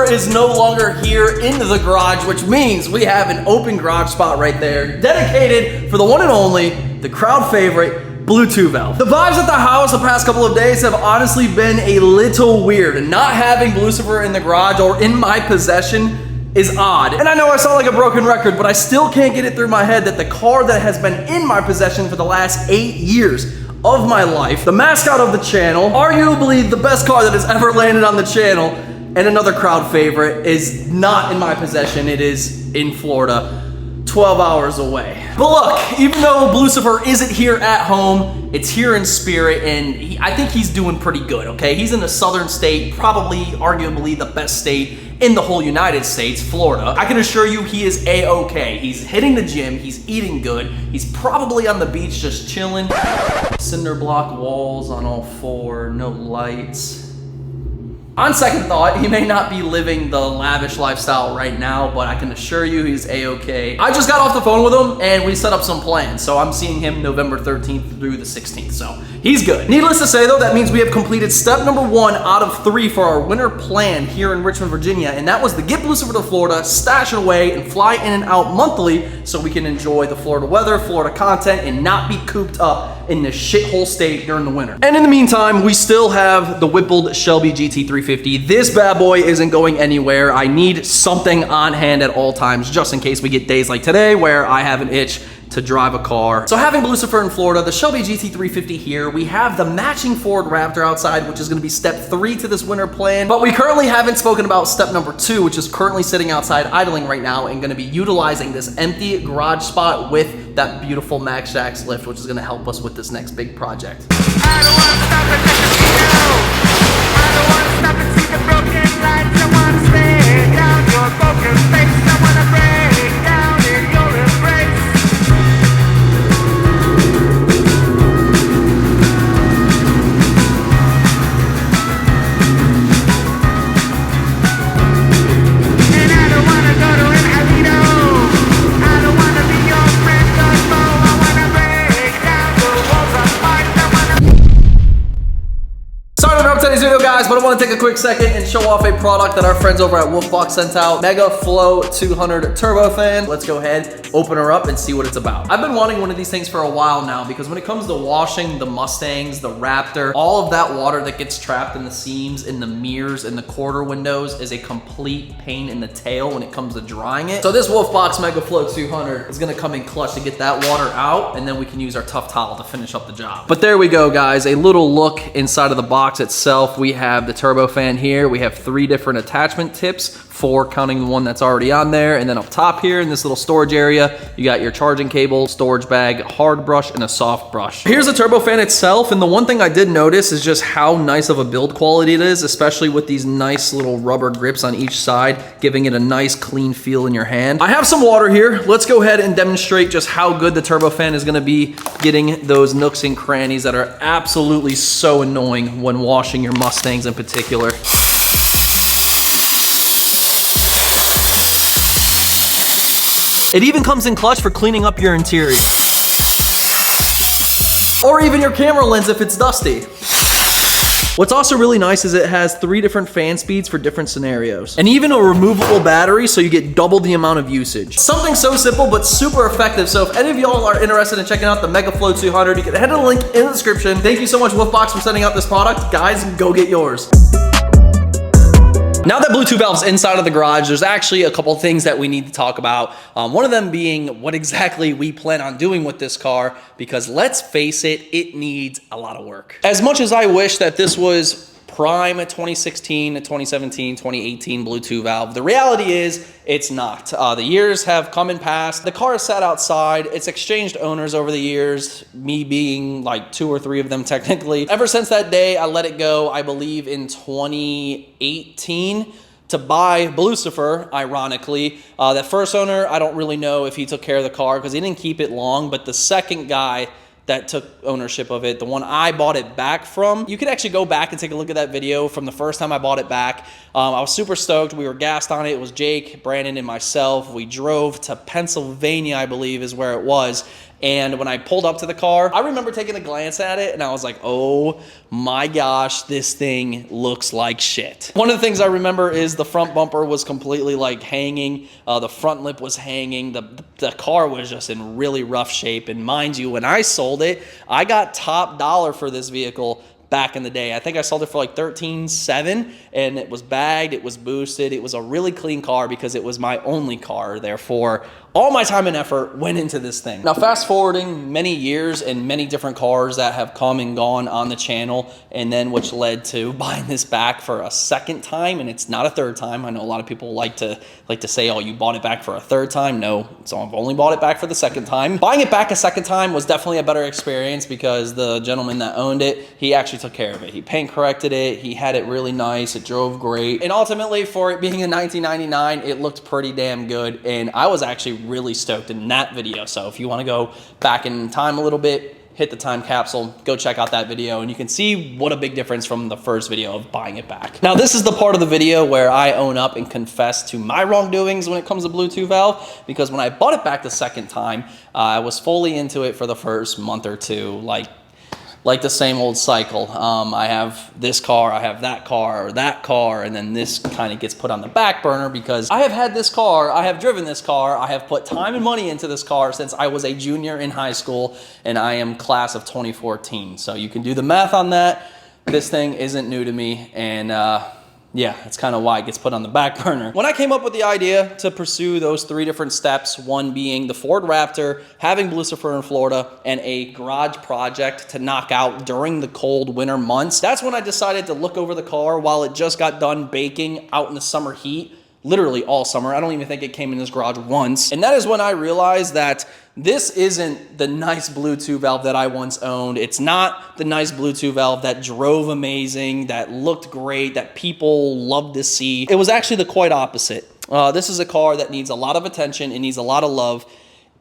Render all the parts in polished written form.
Bluecifer is no longer here in the garage, which means we have an open garage spot right there, dedicated for the one and only, the crowd favorite, Blue 2 valve. The vibes at the house the past couple of days have honestly been a little weird, and not having Bluecifer in the garage or in my possession is odd. And I know I sound like a broken record, but I still can't get it through my head that the car that has been in my possession for the last 8 years of my life, the mascot of the channel, arguably the best car that has ever landed on the channel, and another crowd favorite, is not in my possession. It is in Florida, 12 hours away. But look, even though Bluecifer isn't here at home, it's here in spirit, and I think he's doing pretty good, okay? He's in the southern state, probably, arguably the best state in the whole United States, Florida. I can assure you he is A-okay. He's hitting the gym, he's eating good, he's probably on the beach just chilling. Cinder block walls on all four, no lights. On second thought, he may not be living the lavish lifestyle right now, but I can assure you he's A-okay. I just got off the phone with him and we set up some plans. So I'm seeing him November 13th through the 16th. So he's good. Needless to say though, that means we have completed step number 1 out of 3 for our winter plan here in Richmond, Virginia. And that was to get Bluecifer to Florida, stash it away, and fly in and out monthly so we can enjoy the Florida weather, Florida content, and not be cooped up in this shithole state during the winter. And in the meantime, we still have the Whippled Shelby GT350. This bad boy isn't going anywhere. I need something on hand at all times, just in case we get days like today where I have an itch to drive a car. So having Bluecifer in Florida, the Shelby GT350 here, we have the matching Ford Raptor outside, which is gonna be step 3 to this winter plan. But we currently haven't spoken about step number 2, which is currently sitting outside idling right now and gonna be utilizing this empty garage spot with that beautiful Max Jacks lift, which is gonna help us with this next big project. I don't want to stop at the casino. I don't want to stop and see the broken lights. I want to stay down your broken face. I want to break down in your embrace. And I don't want to go to an Alito. I don't want to be your friend or foe. I want to break down the walls of heart. I want to... Sorry to interrupt today's video, guys, but I want to take a quick second and show off a product that our friends over at Wolfbox sent out. Mega Flow 200 Turbofan. Let's go ahead, open her up, and see what it's about. I've been wanting one of these things for a while now because when it comes to washing the Mustangs, the Raptor, all of that water that gets trapped in the seams, in the mirrors, in the quarter windows is a complete pain in the tail when it comes to drying it. So this Wolfbox Mega Flow 200 is gonna come in clutch to get that water out, and then we can use our tough towel to finish up the job. But there we go, guys. A little look inside of the box itself. We have the turbofan here. We have 3 different attachment tips, 4 counting the one that's already on there, and then up top here in this little storage area, you got your charging cable, storage bag, hard brush, and a soft brush. Here's the turbofan itself, and the one thing I did notice is just how nice of a build quality it is, especially with these nice little rubber grips on each side, giving it a nice clean feel in your hand. I have some water here. Let's go ahead and demonstrate just how good the turbofan is gonna be getting those nooks and crannies that are absolutely so annoying when washing your Mustangs in particular. It even comes in clutch for cleaning up your interior. Or even your camera lens if it's dusty. What's also really nice is it has 3 different fan speeds for different scenarios. And even a removable battery, so you get double the amount of usage. Something so simple but super effective. So if any of y'all are interested in checking out the Mega Flow 200, you can head to the link in the description. Thank you so much, Wolfbox, for sending out this product. Guys, go get yours. Now that Blue 2 valve's inside of the garage, there's actually a couple things that we need to talk about. One of them being what exactly we plan on doing with this car, because let's face it, it needs a lot of work. As much as I wish that this was prime 2016, 2017, 2018 Blue 2 valve, the reality is it's not. The years have come and passed. The car has sat outside. It's exchanged owners over the years, me being like 2 or 3 of them technically. Ever since that day, I let it go, I believe in 2018, to buy Bluecifer, ironically. That first owner, I don't really know if he took care of the car because he didn't keep it long, but the second guy that took ownership of it, the one I bought it back from, you could actually go back and take a look at that video from the first time I bought it back. I was super stoked. We were gassed on it. It was Jake, Brandon, and myself. We drove to Pennsylvania, I believe is where it was, And when I pulled up to the car, I remember taking a glance at it and I was like, oh my gosh, this thing looks like shit. One of the things I remember is the front bumper was completely like hanging. The front lip was hanging. The car was just in really rough shape. And mind you, when I sold it, I got top dollar for this vehicle back in the day. I think I sold it for like $13,700, and it was bagged, it was boosted, it was a really clean car because it was my only car. Therefore, all my time and effort went into this thing. Now, fast forwarding many years and many different cars that have come and gone on the channel, and then which led to buying this back for a second time, and it's not a third time. I know a lot of people like to say, oh, you bought it back for a third time. No, so I've only bought it back for the second time. Buying it back a second time was definitely a better experience because the gentleman that owned it, he actually took care of it. He paint corrected it, he had it really nice, it drove great, and ultimately for it being in 1999, it looked pretty damn good, and I was actually really stoked in that video. So if you want to go back in time a little bit, hit the time capsule, go check out that video, and you can see what a big difference from the first video of buying it back. Now, this is the part of the video where I own up and confess to my wrongdoings when it comes to Bluetooth valve, because when I bought it back the second time, I was fully into it for the first month or two, like the same old cycle. I have this car, I have that car, and then this kind of gets put on the back burner because I have had this car, I have driven this car, I have put time and money into this car since I was a junior in high school, and I am class of 2014. So you can do the math on that. This thing isn't new to me, and yeah, that's kind of why it gets put on the back burner. When I came up with the idea to pursue those 3 different steps, one being the Ford Raptor, having Lucifer in Florida, and a garage project to knock out during the cold winter months, that's when I decided to look over the car while it just got done baking out in the summer heat. Literally all summer. I don't even think it came in this garage once. And that is when I realized that this isn't the nice Bluetooth valve that I once owned. It's not the nice Bluetooth valve that drove amazing, that looked great, that people loved to see. It was actually the quite opposite. This is a car that needs a lot of attention. It needs a lot of love.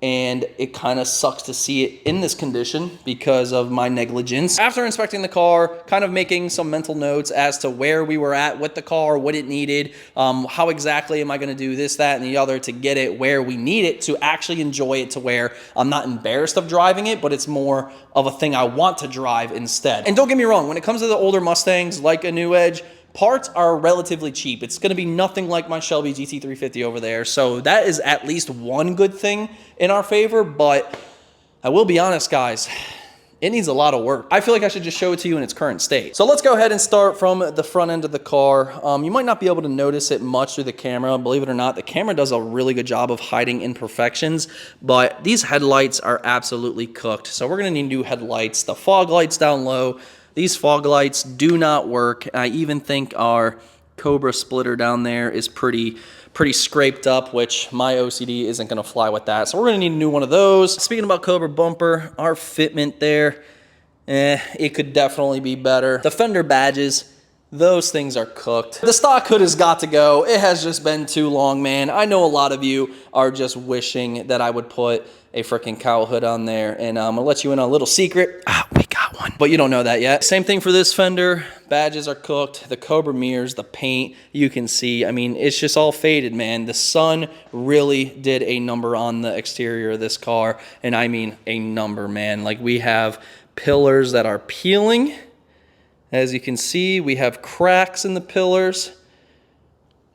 And it kind of sucks to see it in this condition because of my negligence. After inspecting the car, kind of making some mental notes as to where we were at with the car, what it needed, how exactly am I going to do this, that, and the other to get it where we need it to actually enjoy it to where I'm not embarrassed of driving it, but it's more of a thing I want to drive instead. And don't get me wrong, when it comes to the older Mustangs like a NewEdge, parts are relatively cheap. It's going to be nothing like my Shelby GT350 over there. So that is at least one good thing in our favor. But I will be honest, guys, it needs a lot of work. I feel like I should just show it to you in its current state. So let's go ahead and start from the front end of the car. You might not be able to notice it much through the camera. Believe it or not, the camera does a really good job of hiding imperfections. But these headlights are absolutely cooked. So we're going to need new headlights. The fog lights down low. These fog lights do not work. I even think our Cobra splitter down there is pretty scraped up, which my OCD isn't going to fly with that. So we're going to need a new one of those. Speaking about Cobra bumper, our fitment there, it could definitely be better. The fender badges, those things are cooked. The stock hood has got to go. It has just been too long, man. I know a lot of you are just wishing that I would put a freaking cowl hood on there, and I'm gonna let you in on a little secret. We got one, but you don't know that yet. Same thing for this fender. Badges are cooked. The Cobra mirrors, the paint, you can see. I mean, it's just all faded, man. The sun really did a number on the exterior of this car, and I mean a number, man. Like, we have pillars that are peeling. As you can see, we have cracks in the pillars.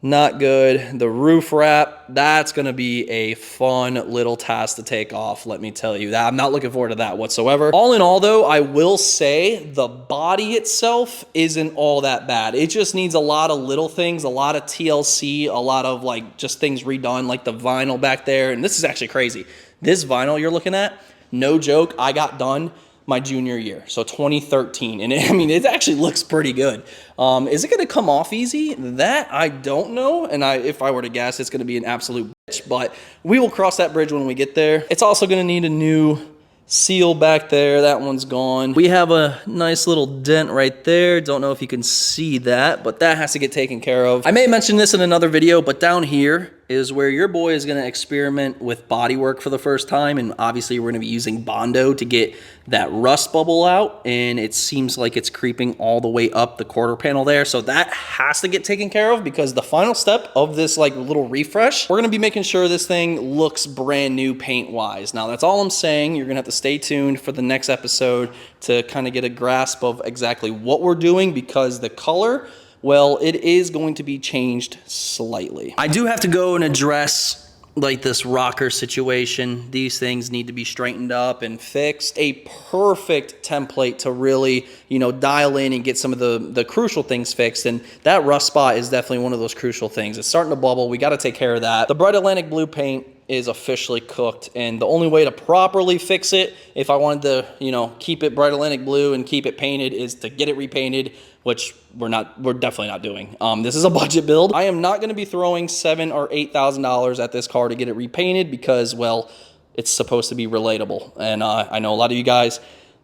Not good. The roof wrap, that's going to be a fun little task to take off, let me tell you that. I'm not looking forward to that whatsoever. All in all, though, I will say the body itself isn't all that bad. It just needs a lot of little things, a lot of TLC, a lot of like just things redone, like the vinyl back there. And this is actually crazy. This vinyl you're looking at, no joke, I got done my junior year, so 2013, and I mean, it actually looks pretty good. Is it going to come off easy? That I don't know, and if I were to guess, it's going to be an absolute bitch, but we will cross that bridge when we get there. It's also going to need a new seal back there. That one's gone. We have a nice little dent right there. Don't know if you can see that, but that has to get taken care of. I may mention this in another video, but down here, is where your boy is going to experiment with bodywork for the first time, and obviously we're going to be using Bondo to get that rust bubble out, and it seems like it's creeping all the way up the quarter panel there, so that has to get taken care of because the final step of this like little refresh, we're going to be making sure this thing looks brand new paint wise. Now that's all I'm saying. You're going to have to stay tuned for the next episode to kind of get a grasp of exactly what we're doing, because the color, well, it is going to be changed slightly. I do have to go and address like this rocker situation. These things need to be straightened up and fixed. A perfect template to really, you know, dial in and get some of the crucial things fixed. And that rust spot is definitely one of those crucial things. It's starting to bubble. We got to take care of that. The Bright Atlantic Blue paint is officially cooked, and the only way to properly fix it, if I wanted to, you know, keep it Bright Atlantic Blue and keep it painted, is to get it repainted, which we're definitely not doing. This is a budget build. I am not going to be throwing $7,000 or $8,000 at this car to get it repainted because, well, it's supposed to be relatable. And I know a lot of you guys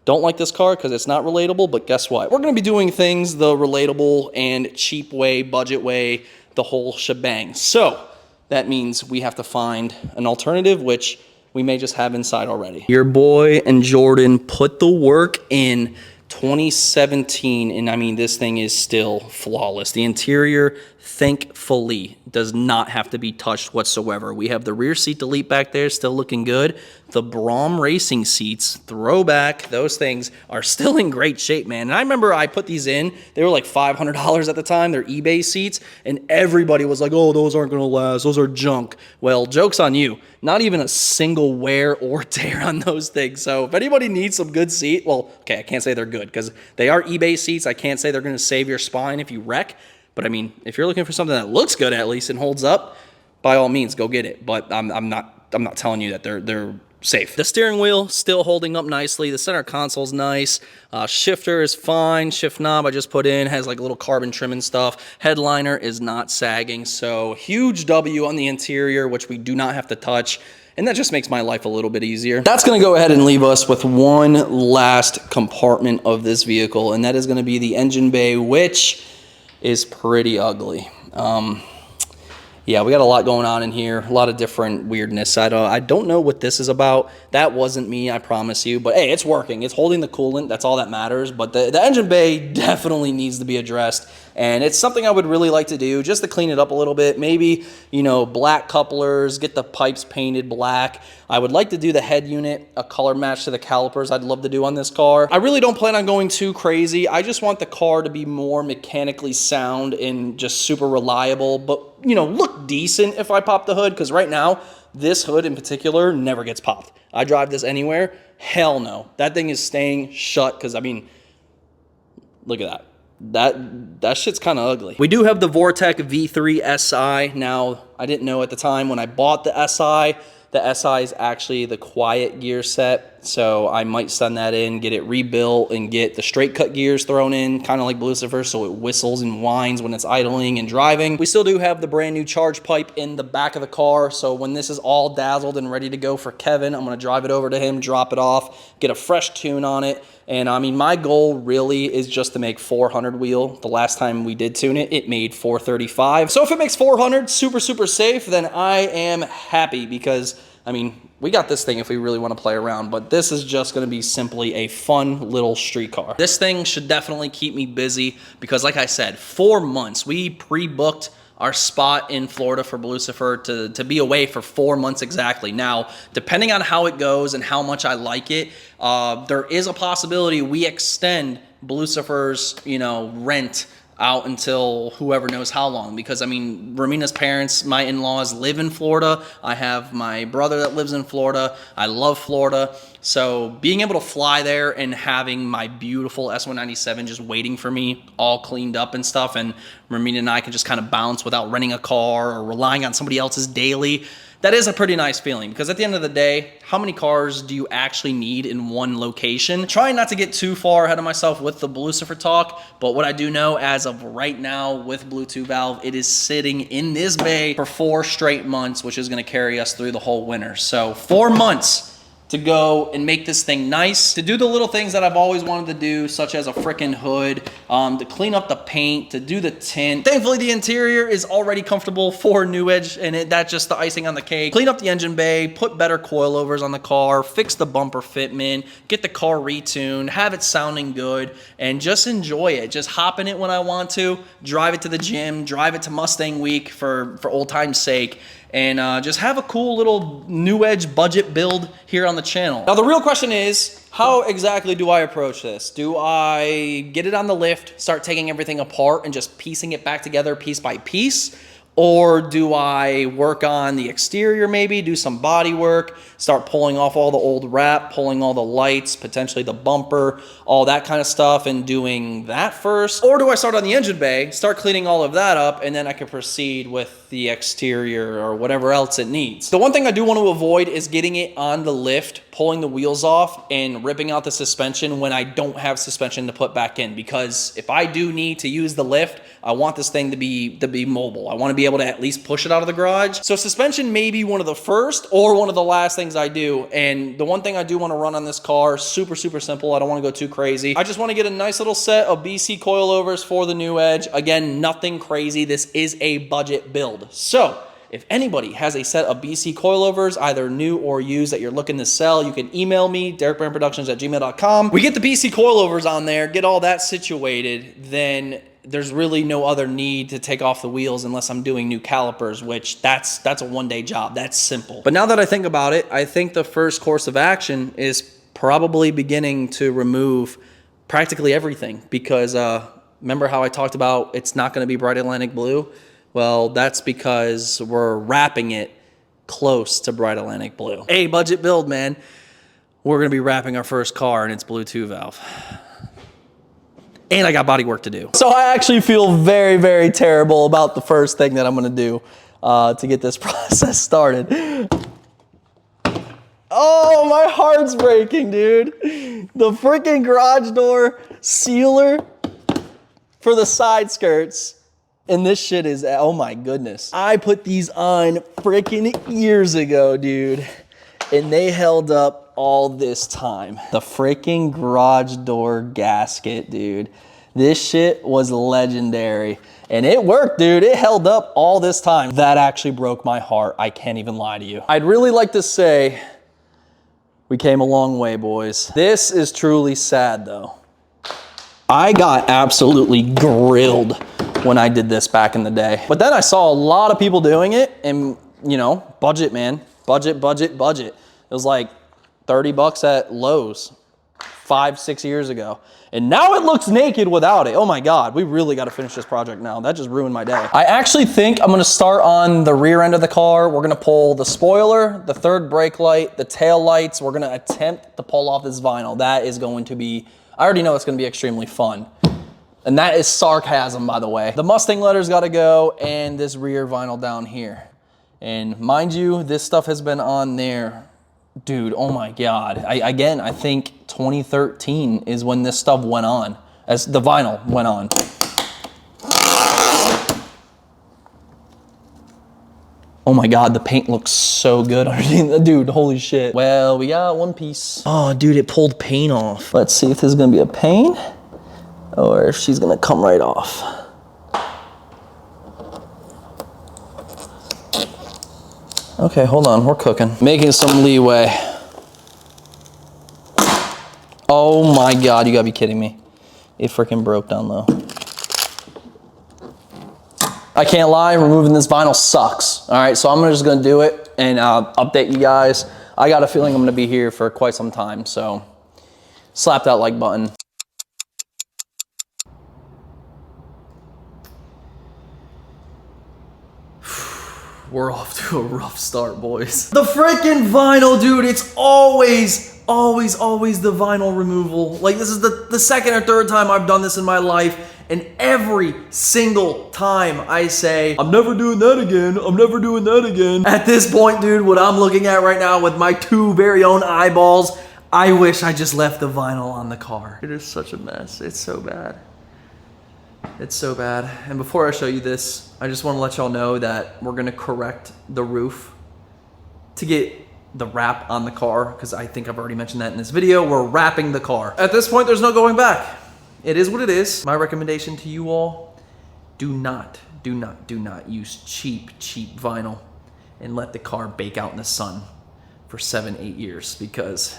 don't like this car because it's not relatable, but guess what? We're going to be doing things the relatable and cheap way, budget way, the whole shebang. So that means we have to find an alternative, which we may just have inside already. Your boy and Jordan put the work in 2017, and I mean, this thing is still flawless. The interior, thankfully, does not have to be touched whatsoever. We have the rear seat delete back there, still looking good. The Brom racing seats, throwback, those things are still in great shape, man. And I remember I put these in, they were like $500 at the time, they're eBay seats, and everybody was like, oh, those aren't gonna last, those are junk. Well, joke's on you. Not even a single wear or tear on those things. So if anybody needs some good seat, well, okay, I can't say they're good because they are eBay seats. I can't say they're gonna save your spine if you wreck. But I mean, if you're looking for something that looks good at least and holds up, by all means, go get it. But I'm not telling you that they're safe. The steering wheel still holding up nicely. The center console's nice. Shifter is fine. Shift knob I just put in has like a little carbon trim and stuff. Headliner is not sagging. So huge W on the interior, which we do not have to touch. And that just makes my life a little bit easier. That's gonna go ahead and leave us with one last compartment of this vehicle, and that is gonna be the engine bay, which is pretty ugly. Yeah, we got a lot going on in here, a lot of different weirdness. I don't know what this is about. That wasn't me, I promise you. But hey, it's working. It's holding the coolant. That's all that matters. But the engine bay definitely needs to be addressed. And it's something I would really like to do just to clean it up a little bit. Maybe, you know, black couplers, get the pipes painted black. I would like to do the head unit, a color match to the calipers I'd love to do on this car. I really don't plan on going too crazy. I just want the car to be more mechanically sound and just super reliable, but, you know, look decent if I pop the hood, because right now, this hood in particular never gets popped. I drive this anywhere, hell no. That thing is staying shut because, I mean, look at that. That shit's kind of ugly. We do have the Vortec V3 SI. Now, I didn't know at the time when I bought the SI is actually the quiet gear set, so I might send that in, get it rebuilt, and get the straight cut gears thrown in, kind of like Lucifer, so it whistles and whines when it's idling and driving. We still do have the brand new charge pipe in the back of the car, so when this is all dazzled and ready to go for Kevin, I'm gonna drive it over to him, drop it off, get a fresh tune on it. And I mean, my goal really is just to make 400 wheel. The last time we did tune it, it made 435. So if it makes 400 super, super safe, then I am happy because, I mean, we got this thing if we really want to play around, but this is just going to be simply a fun little street car. This thing should definitely keep me busy because, like I said, 4 months. We pre-booked our spot in Florida for Lucifer to be away for 4 months exactly. Now, depending on how it goes and how much I like it, there is a possibility we extend Lucifer's, you know, rent out until whoever knows how long, because I mean, Ramina's parents, my in-laws, live in Florida. I have my brother that lives in Florida. I love Florida. So being able to fly there and having my beautiful S197 just waiting for me, all cleaned up and stuff, and Ramina and I can just kind of bounce without renting a car or relying on somebody else's daily, that is a pretty nice feeling, because at the end of the day, how many cars do you actually need in one location? Trying not to get too far ahead of myself with the Lucifer talk, but what I do know as of right now with Blue Valve, it is sitting in this bay for 4 straight months, which is going to carry us through the whole winter. So 4 months to go and make this thing nice, to do the little things that I've always wanted to do, such as a freaking hood, to clean up the paint, to do the tint. Thankfully, the interior is already comfortable for NewEdge, and that's just the icing on the cake. Clean up the engine bay, put better coilovers on the car, fix the bumper fitment, get the car retuned, have it sounding good, and just enjoy it. Just hop in it when I want to, drive it to the gym, drive it to Mustang Week for old time's sake, and just have a cool little NewEdge budget build here on the channel. Now, the real question is, how exactly do I approach this? Do I get it on the lift, start taking everything apart and just piecing it back together piece by piece? Or do I work on the exterior maybe, do some body work, start pulling off all the old wrap, pulling all the lights, potentially the bumper, all that kind of stuff, and doing that first? Or do I start on the engine bay, start cleaning all of that up, and then I can proceed with the exterior or whatever else it needs? The one thing I do want to avoid is getting it on the lift, pulling the wheels off, and ripping out the suspension when I don't have suspension to put back in. Because if I do need to use the lift, I want this thing to be mobile. I want to be able to at least push it out of the garage. So suspension may be one of the first or one of the last things I do. And the one thing I do want to run on this car, super simple. I don't want to go too crazy. I just want to get a nice little set of BC coilovers for the NewEdge. Again, nothing crazy. This is a budget build. So if anybody has a set of BC coilovers, either new or used, that you're looking to sell, you can email me, derekbrandproductions@gmail.com. We get the BC coilovers on there, get all that situated, then there's really no other need to take off the wheels unless I'm doing new calipers, which that's a one-day job. That's simple. But now that I think about it, I think the first course of action is probably beginning to remove practically everything, because remember how I talked about it's not going to be bright Atlantic blue? Well, that's because we're wrapping it close to bright Atlantic blue. Hey, budget build, man. We're going to be wrapping our first car, and it's blue 2 valve. And I got body work to do. So I actually feel very terrible about the first thing that I'm going to do to get this process started. Oh, my heart's breaking, dude. The freaking garage door sealer for the side skirts. And this shit is, oh my goodness. I put these on freaking years ago, dude. And they held up all this time. The freaking garage door gasket, dude. This shit was legendary. And it worked, dude. It held up all this time. That actually broke my heart. I can't even lie to you. I'd really like to say we came a long way, boys. This is truly sad, though. I got absolutely grilled when I did this back in the day. But then I saw a lot of people doing it, and you know, budget, man. Budget. It was like 30 bucks at Lowe's 5-6 years ago. And now it looks naked without it. Oh my God, we really gotta finish this project now. That just ruined my day. I actually think I'm gonna start on the rear end of the car. We're gonna pull the spoiler, the third brake light, the tail lights. We're gonna attempt to pull off this vinyl. That is going to be, I already know it's gonna be extremely fun. And that is sarcasm, by the way. The Mustang letters gotta go, and this rear vinyl down here. And mind you, this stuff has been on there. Dude, oh my God. Again, I think 2013 is when this stuff went on, as the vinyl went on. Oh my God, the paint looks so good underneath. Dude, holy shit. Well, we got one piece. Oh, dude, it pulled paint off. Let's see if this is gonna be a pain, or if she's gonna come right off. Okay, hold on, we're cooking. Making some leeway. Oh my God, you gotta be kidding me. It freaking broke down low. I can't lie, removing this vinyl sucks. All right, so I'm just gonna do it and update you guys. I got a feeling I'm gonna be here for quite some time, so slap that like button. We're off to a rough start, boys. The freaking vinyl, dude, it's always the vinyl removal. Like, this is the second or third time I've done this in my life, and every single time I say, I'm never doing that again, I'm never doing that again. At this point, dude, what I'm looking at right now with my two very own eyeballs, I wish I just left the vinyl on the car. It is such a mess, it's so bad. It's so bad. And before I show you this, I just want to let y'all know that we're gonna correct the roof to get the wrap on the car, because I think I've already mentioned that in this video. We're wrapping the car. At this point, there's no going back. It is what it is. My recommendation to you all, do not use cheap vinyl and let the car bake out in the sun for 7-8 years, because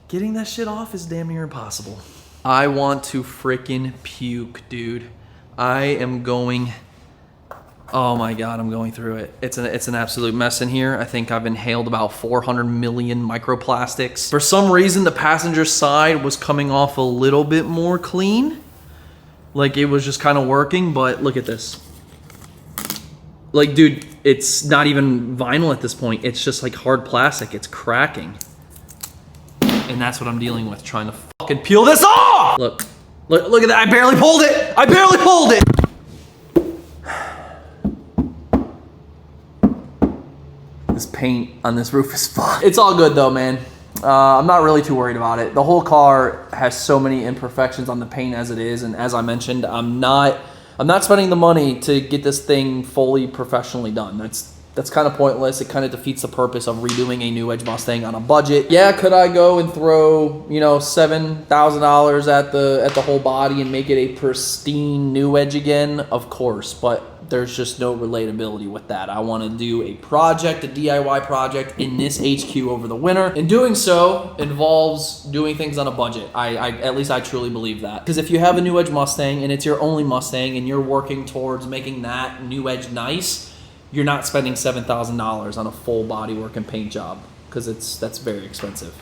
getting that shit off is damn near impossible. I want to freaking puke, dude. I am going, oh my God, I'm going through it. It's an absolute mess in here. I think I've inhaled about 400 million microplastics. For some reason, the passenger side was coming off a little bit more clean. Like it was just kind of working, but look at this. Like, dude, it's not even vinyl at this point. It's just like hard plastic. It's cracking. And that's what I'm dealing with, trying to fucking peel this off! Look at that, I barely pulled it! I barely pulled it! This paint on this roof is fucked. It's all good though, man. I'm not really too worried about it. The whole car has so many imperfections on the paint as it is, and as I mentioned, I'm not spending the money to get this thing fully professionally done. That's kind of pointless. It kind of defeats the purpose of redoing a NewEdge Mustang on a budget. Yeah, could I go and throw, you know, $7,000 at the whole body and make it a pristine NewEdge again? Of course, but there's just no relatability with that. I want to do a project, a DIY project in this HQ over the winter, and doing so involves doing things on a budget. At least I truly believe that. Because if you have a NewEdge Mustang and it's your only Mustang and you're working towards making that NewEdge nice, you're not spending $7,000 on a full bodywork and paint job, because that's very expensive.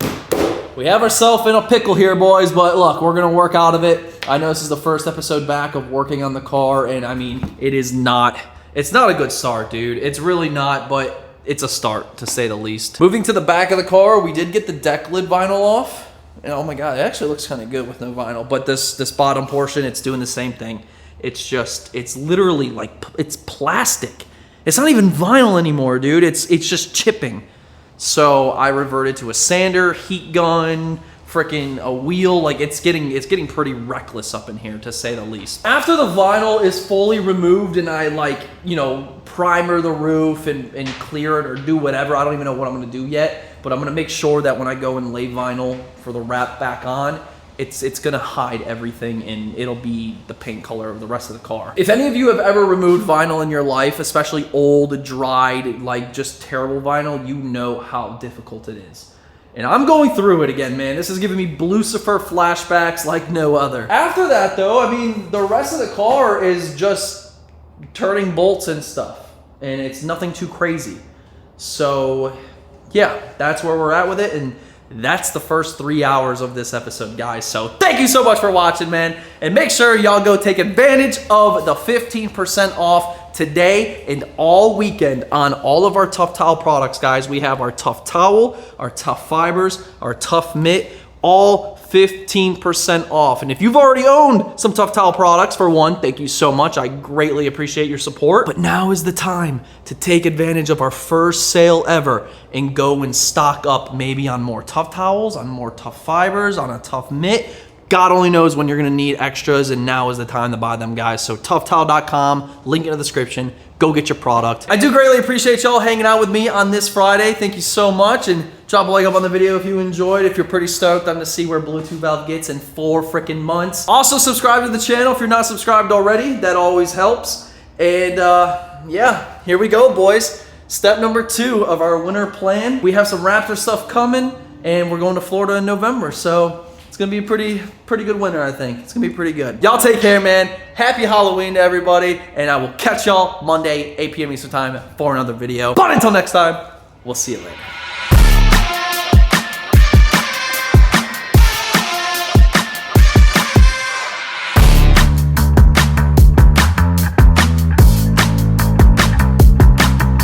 We have ourselves in a pickle here, boys, but look, we're gonna work out of it. I know this is the first episode back of working on the car, and I mean, it's not a good start, dude. It's really not, but it's a start, to say the least. Moving to the back of the car, we did get the deck lid vinyl off. And oh my God, it actually looks kind of good with no vinyl, but this bottom portion, it's doing the same thing. It's literally like, it's plastic. It's not even vinyl anymore, dude. It's just chipping. So I reverted to a sander, heat gun, freaking a wheel. Like it's getting pretty reckless up in here, to say the least. After the vinyl is fully removed and I primer the roof and clear it or do whatever, I don't even know what I'm gonna do yet, but I'm gonna make sure that when I go and lay vinyl for the wrap back on, it's gonna hide everything and it'll be the paint color of the rest of the car. If any of you have ever removed vinyl in your life, especially old, dried, like just terrible vinyl, you know how difficult it is. And I'm going through it again, man. This is giving me Lucifer flashbacks like no other. After that though, I mean, the rest of the car is just turning bolts and stuff. And it's nothing too crazy. So yeah, that's where we're at with it. And that's the first 3 hours of this episode, guys. So thank you so much for watching, man. And make sure y'all go take advantage of the 15% off today and all weekend on all of our Tough Towel products, guys. We have our Tough Towel, our Tough Fibers, our Tough Mitt, all 15% off. And if you've already owned some Tough Towel products, for one, thank you so much. I greatly appreciate your support. But now is the time to take advantage of our first sale ever and go and stock up maybe on more Tough Towels, on more Tough Fibers, on a Tough Mitt. God only knows when you're gonna need extras, and now is the time to buy them, guys. So toughtowel.com, link in the description. Go get your product. I do greatly appreciate y'all hanging out with me on this Friday. Thank you so much, and drop a like up on the video if you enjoyed. If you're pretty stoked on to see where Bluetooth Valve gets in 4 freaking months. Also subscribe to the channel if you're not subscribed already. That always helps. And yeah, here we go, boys. Step number 2 of our winter plan. We have some Raptor stuff coming, and we're going to Florida in November. So it's gonna be a pretty good winter, I think. It's gonna be pretty good. Y'all take care, man. Happy Halloween to everybody, and I will catch y'all Monday, 8 p.m. Eastern time for another video. But until next time, we'll see you later.